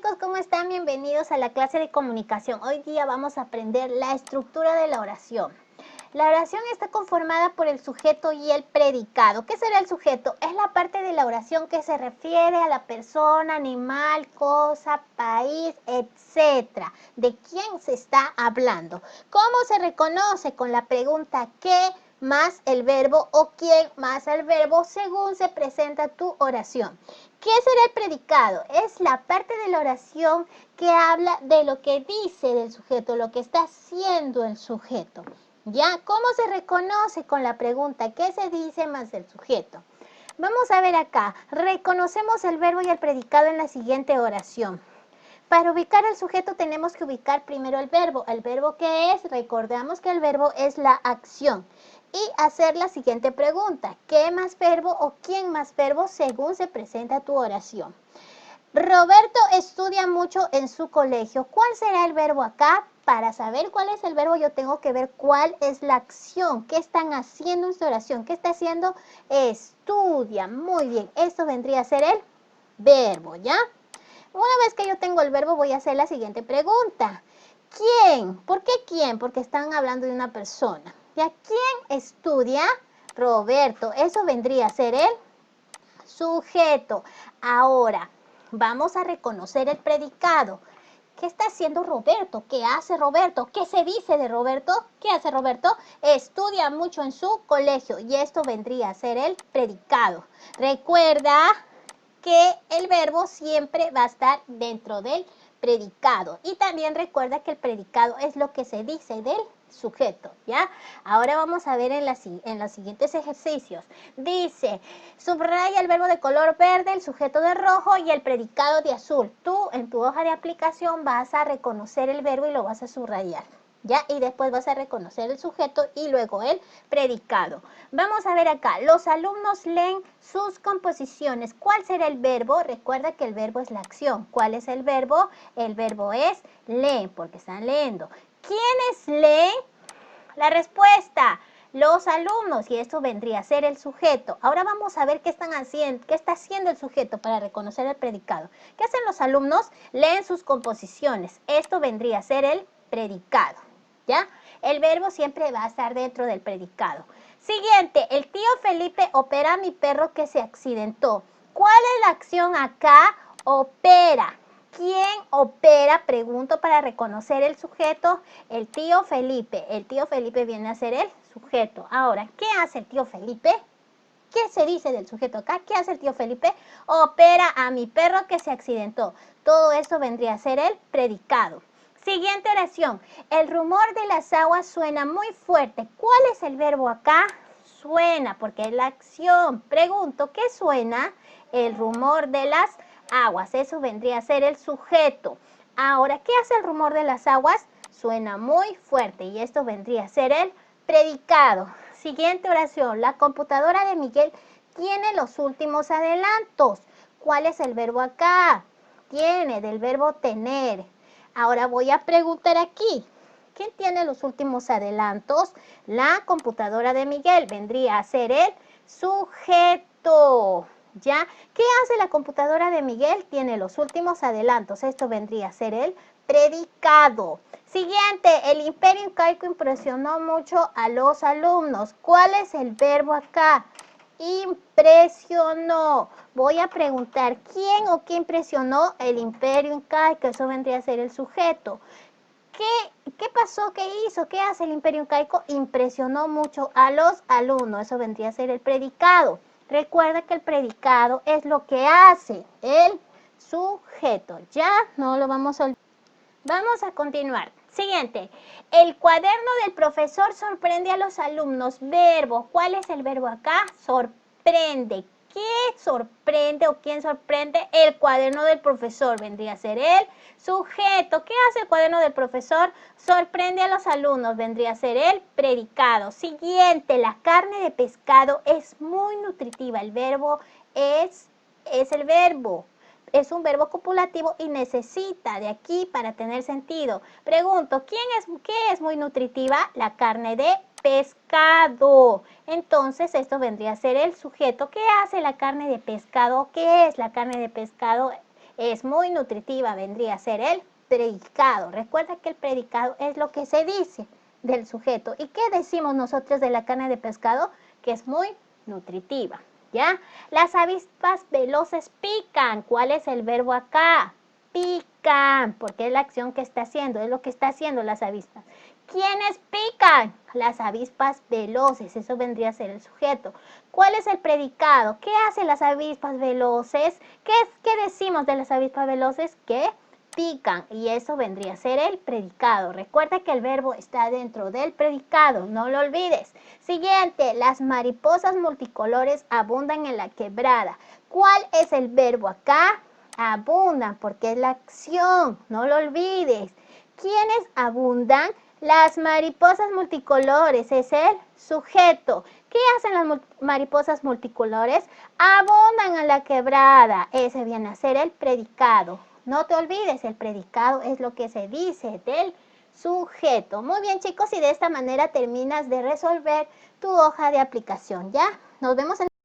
Chicos, ¿cómo están? Bienvenidos a la clase de comunicación. Hoy día vamos a aprender la estructura de la oración. La oración está conformada por el sujeto y el predicado. ¿Qué será el sujeto? Es la parte de la oración que se refiere a la persona, animal, cosa, país, etc. ¿De quién se está hablando? ¿Cómo se reconoce? Con la pregunta ¿qué más el verbo o quién más el verbo según se presenta tu oración? ¿Qué será el predicado? Es la parte de la oración que habla de lo que dice del sujeto, lo que está haciendo el sujeto. ¿Ya? ¿Cómo se reconoce? Con la pregunta ¿qué se dice más del sujeto? Vamos a ver acá. Reconocemos el verbo y el predicado en la siguiente oración. Para ubicar el sujeto tenemos que ubicar primero el verbo. ¿El verbo qué es? Recordamos que el verbo es la acción. Y hacer la siguiente pregunta. ¿Qué más verbo o quién más verbo según se presenta tu oración? Roberto estudia mucho en su colegio. ¿Cuál será el verbo acá? Para saber cuál es el verbo yo tengo que ver cuál es la acción. ¿Qué están haciendo en su oración? ¿Qué está haciendo? Estudia. Muy bien. Esto vendría a ser el verbo, ¿ya? Una vez que yo tengo el verbo voy a hacer la siguiente pregunta. ¿Quién? ¿Por qué quién? Porque están hablando de una persona. ¿Ya quién estudia? Roberto. Eso vendría a ser el sujeto. Ahora, vamos a reconocer el predicado. ¿Qué está haciendo Roberto? ¿Qué hace Roberto? ¿Qué se dice de Roberto? ¿Qué hace Roberto? Estudia mucho en su colegio y esto vendría a ser el predicado. Recuerda que el verbo siempre va a estar dentro del predicado. Y también recuerda que el predicado es lo que se dice del sujeto, ¿ya? Ahora vamos a ver en los siguientes ejercicios. Dice, subraya el verbo de color verde, el sujeto de rojo y el predicado de azul. Tú en tu hoja de aplicación vas a reconocer el verbo y lo vas a subrayar. ¿Ya? Y después vas a reconocer el sujeto y luego el predicado. Vamos a ver acá, los alumnos leen sus composiciones. ¿Cuál será el verbo? Recuerda que el verbo es la acción. ¿Cuál es el verbo? El verbo es leen, porque están leyendo. ¿Quiénes leen? La respuesta, los alumnos, y esto vendría a ser el sujeto. Ahora vamos a ver qué están haciendo, qué está haciendo el sujeto para reconocer el predicado. ¿Qué hacen los alumnos? Leen sus composiciones. Esto vendría a ser el predicado. ¿Ya? El verbo siempre va a estar dentro del predicado. Siguiente, el tío Felipe opera a mi perro que se accidentó. ¿Cuál es la acción acá? Opera. ¿Quién opera? Pregunto para reconocer el sujeto. El tío Felipe. El tío Felipe viene a ser el sujeto. Ahora, ¿qué hace el tío Felipe? ¿Qué se dice del sujeto acá? ¿Qué hace el tío Felipe? Opera a mi perro que se accidentó. Todo esto vendría a ser el predicado. Siguiente oración. El rumor de las aguas suena muy fuerte. ¿Cuál es el verbo acá? Suena, porque es la acción. Pregunto, ¿qué suena? El rumor de las aguas. Eso vendría a ser el sujeto. Ahora, ¿qué hace el rumor de las aguas? Suena muy fuerte y esto vendría a ser el predicado. Siguiente oración. La computadora de Miguel tiene los últimos adelantos. ¿Cuál es el verbo acá? Tiene, del verbo tener. Ahora voy a preguntar aquí. ¿Quién tiene los últimos adelantos? La computadora de Miguel vendría a ser el sujeto. ¿Ya? ¿Qué hace la computadora de Miguel? Tiene los últimos adelantos. Esto vendría a ser el predicado. Siguiente, el imperio incaico impresionó mucho a los alumnos. ¿Cuál es el verbo acá? Impresionó. Voy a preguntar, ¿quién o qué impresionó el imperio incaico? Eso vendría a ser el sujeto. ¿Qué pasó? ¿Qué hizo? ¿Qué hace el imperio incaico? Impresionó mucho a los alumnos. Eso vendría a ser el predicado. Recuerda que el predicado es lo que hace el sujeto. Ya no lo vamos a olvidar. Vamos a continuar. Siguiente. El cuaderno del profesor sorprende a los alumnos. Verbo. ¿Cuál es el verbo acá? Sorprende. ¿Qué sorprende o quién sorprende? El cuaderno del profesor. Vendría a ser el sujeto. ¿Qué hace el cuaderno del profesor? Sorprende a los alumnos. Vendría a ser el predicado. Siguiente. La carne de pescado es muy nutritiva. El verbo es el verbo. Es un verbo copulativo y necesita de aquí para tener sentido. Pregunto, ¿qué es muy nutritiva? La carne de pescado. Entonces, esto vendría a ser el sujeto. ¿Qué hace la carne de pescado? ¿Qué es la carne de pescado? Es muy nutritiva, vendría a ser el predicado. Recuerda que el predicado es lo que se dice del sujeto. ¿Y qué decimos nosotros de la carne de pescado? Que es muy nutritiva, ¿ya? Las avispas veloces pican. ¿Cuál es el verbo acá? Pican, porque es la acción que está haciendo, es lo que está haciendo las avispas. ¿Quiénes pican? Las avispas veloces, eso vendría a ser el sujeto. ¿Cuál es el predicado? ¿Qué hacen las avispas veloces? ¿Qué decimos de las avispas veloces? Que pican, y eso vendría a ser el predicado. Recuerda que el verbo está dentro del predicado, no lo olvides. Siguiente, las mariposas multicolores abundan en la quebrada. ¿Cuál es el verbo acá? Abundan, porque es la acción, no lo olvides. ¿Quiénes abundan? Las mariposas multicolores, es el sujeto. ¿Qué hacen las mariposas multicolores? Abundan en la quebrada, ese viene a ser el predicado. No te olvides, el predicado es lo que se dice del sujeto. Muy bien, chicos, y de esta manera terminas de resolver tu hoja de aplicación, ¿ya? Nos vemos en